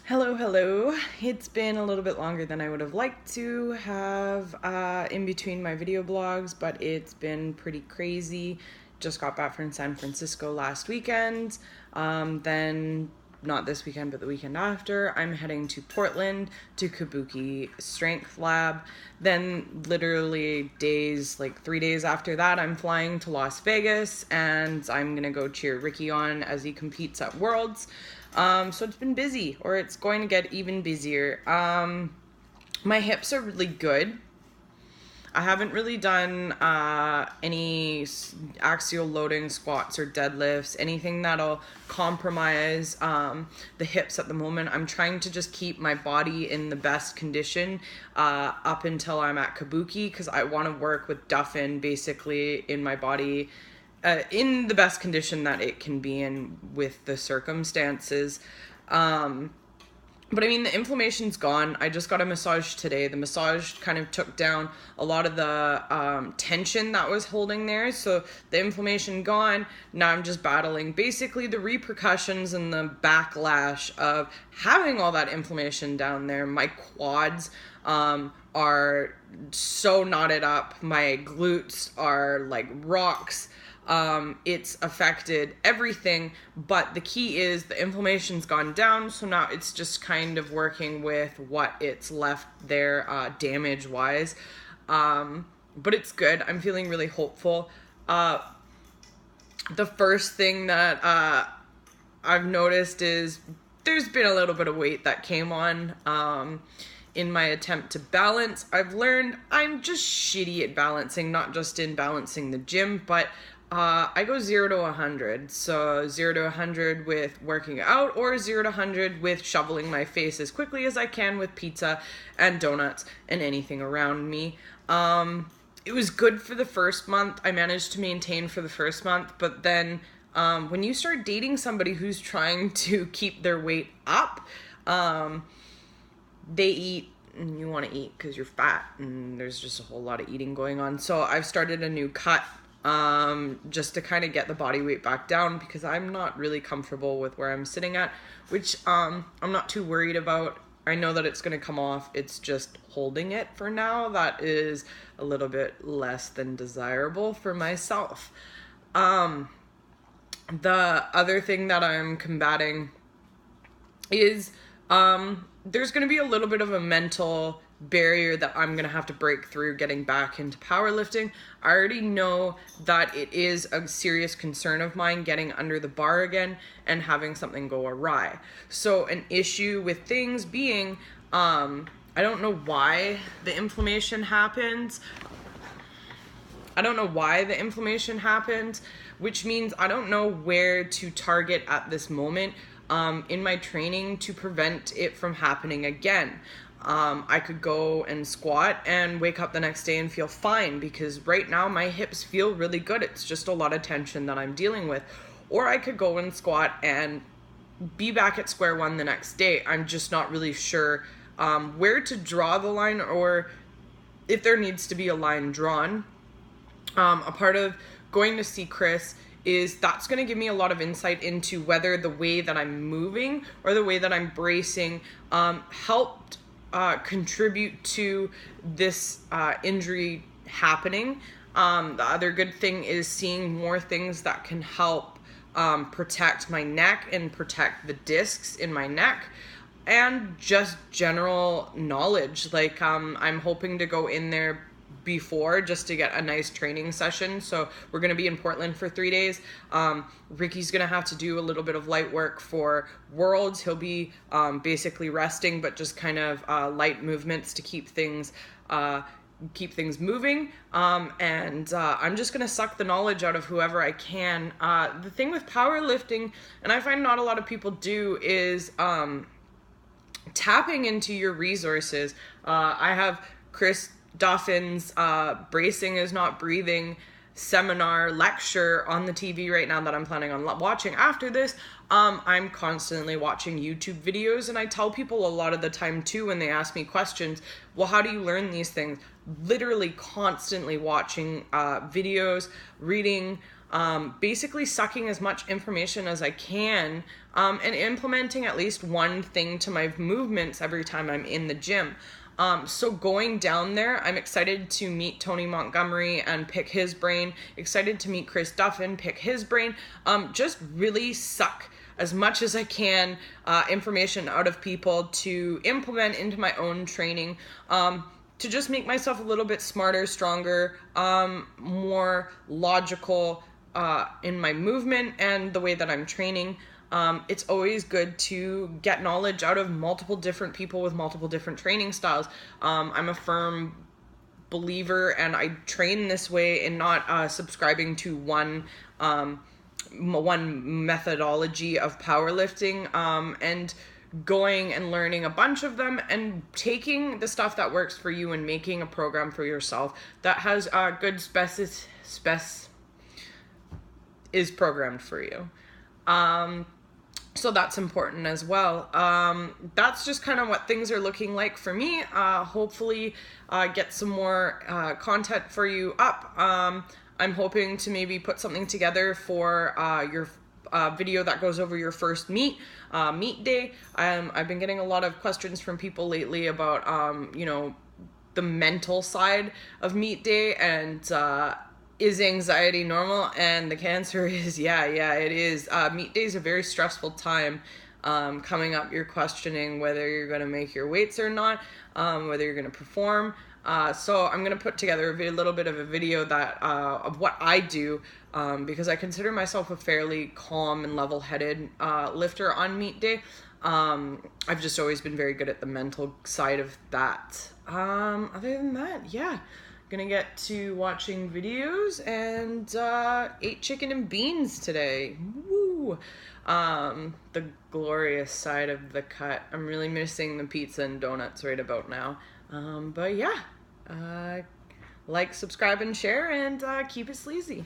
Hello, hello. It's been a little bit longer than I would have liked to have in between my video blogs, but it's been pretty crazy. Just got back from San Francisco last weekend. Then, not this weekend, but the weekend after, I'm heading to Portland to Kabuki Strength Lab. Then, literally days, like 3 days after that, I'm flying to Las Vegas and I'm gonna go cheer Ricky on as he competes at Worlds. So it's been busy, or it's going to get even busier. My hips are really good. I haven't really done any axial loading squats or deadlifts, anything that'll compromise the hips at the moment. I'm trying to just keep my body in the best condition up until I'm at Kabuki, because I want to work with Duffin basically in my body in the best condition that it can be in with the circumstances. But I mean, the inflammation's gone. I just got a massage today. The massage kind of took down a lot of the tension that was holding there. So the inflammation gone. Now I'm just battling basically the repercussions and the backlash of having all that inflammation down there. My quads are so knotted up. My glutes are like rocks. It's affected everything, but the key is the inflammation's gone down, so now it's just kind of working with what it's left there damage wise. But it's good. I'm feeling really hopeful. The first thing that I've noticed is there's been a little bit of weight that came on in my attempt to balance. I've learned I'm just shitty at balancing, not just in balancing the gym, but I go 0 to 100. So 0 to 100 with working out, or 0 to 100 with shoveling my face as quickly as I can with pizza and donuts and anything around me. It was good for the first month. I managed to maintain for the first month, but then when you start dating somebody who's trying to keep their weight up, they eat and you want to eat because you're fat, and there's just a whole lot of eating going on. So I've started a new cut just to kind of get the body weight back down, because I'm not really comfortable with where I'm sitting at, which I'm not too worried about. I know that it's going to come off. It's just holding it for now that is a little bit less than desirable for myself. The other thing that I'm combating is there's going to be a little bit of a mental barrier that I'm going to have to break through getting back into powerlifting. I already know that it is a serious concern of mine getting under the bar again and having something go awry. So an issue with things being, I don't know why the inflammation happens. Which means I don't know where to target at this moment in my training to prevent it from happening again. I could go and squat and wake up the next day and feel fine, because right now my hips feel really good. It's just a lot of tension that I'm dealing with. Or I could go and squat and be back at square one the next day. I'm just not really sure where to draw the line, or if there needs to be a line drawn. A part of going to see Chris is that's going to give me a lot of insight into whether the way that I'm moving or the way that I'm bracing helped contribute to this injury happening. The other good thing is seeing more things that can help protect my neck and protect the discs in my neck, and just general knowledge. Like I'm hoping to go in there before just to get a nice training session. So we're going to be in Portland for 3 days. Ricky's going to have to do a little bit of light work for Worlds. He'll be basically resting, but just kind of light movements to keep things moving. And I'm just going to suck the knowledge out of whoever I can. The thing with powerlifting, and I find not a lot of people do, is tapping into your resources. I have Chris Duffin's Bracing is Not Breathing seminar lecture on the TV right now that I'm planning on watching after this. I'm constantly watching YouTube videos, and I tell people a lot of the time too when they ask me questions, well, how do you learn these things? Literally constantly watching videos, reading, basically sucking as much information as I can, and implementing at least one thing to my movements every time I'm in the gym. So going down there, I'm excited to meet Tony Montgomery and pick his brain, excited to meet Chris Duffin, pick his brain, just really suck as much as I can information out of people to implement into my own training, to just make myself a little bit smarter, stronger, more logical in my movement and the way that I'm training. It's always good to get knowledge out of multiple different people with multiple different training styles. I'm a firm believer, and I train this way, and not subscribing to one methodology of powerlifting, and going and learning a bunch of them and taking the stuff that works for you and making a program for yourself that has good is programmed for you. So that's important as well. That's just kind of what things are looking like for me. Hopefully get some more content for you up. I'm hoping to maybe put something together for your video that goes over your first meet day. I've been getting a lot of questions from people lately about, the mental side of meet day, and is anxiety normal? And the answer is yeah, it is. Meet day is a very stressful time. Coming up, you're questioning whether you're going to make your weights or not, whether you're going to perform. So I'm going to put together a little bit of a video that of what I do, because I consider myself a fairly calm and level-headed lifter on meet day. I've just always been very good at the mental side of that. Other than that, yeah. Gonna get to watching videos, and ate chicken and beans today. Woo! The glorious side of the cut. I'm really missing the pizza and donuts right about now. But yeah, like, subscribe, and share, and keep it sleazy.